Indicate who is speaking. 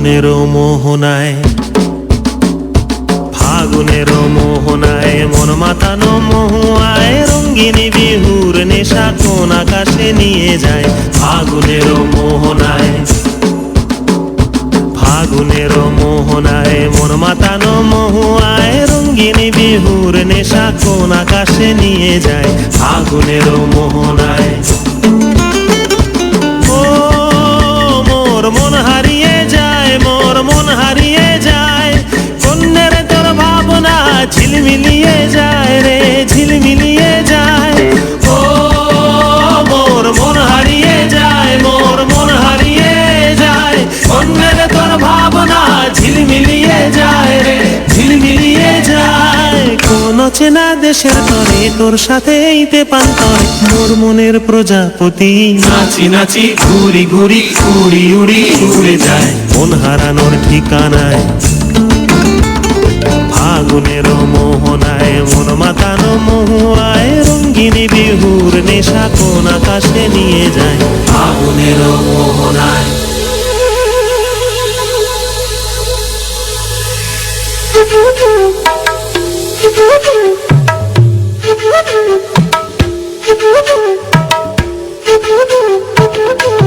Speaker 1: ফাগুনের মোহনায়, ফাগুনের মোহনায় মন মাতানো মহুয়ায় রঙ্গিনী বিহুর নেশা কোন আকাশে নিয়ে যায়। ফাগুনের মোহনায়, ফাগুনের মোহনায় মন মাতানো মহুয়ায় রঙ্গিনী বিহুর নেশা কোন আকাশে নিয়ে যায়। ফাগুনের মোহনায় ও মোর মন হারিয়ে যায়, মোর মন হারিয়ে যায়, কন্যের তোর ভাবনা ঝিলমিলিয়ে যায় রে, ঝিলমিলিয়ে যায়। ও মোর মন হারিয়ে যায়, মোর মন হারিয়ে যায়, কন্যের তোর ভাবনা ঝিলমিলিয়ে যায় রে, ঝিলমিলিয়ে যায়। কোন চেনা দেশের তরে তোর সাথে এইতে পান্তরে মোর মনের প্রজাপতি নাচি নাচি ঘুরি ঘুরি উড়ি উড়ি উড়ে যায় মন হারানোর ঠিকানায়। ফাগুনের মোহনায় মন মাতানো মহুয়ায় রঙ্গিনী বিহুর নেশা কোন আকাশে নিয়ে যায়। ফাগুনের মোহনায়
Speaker 2: Thank you.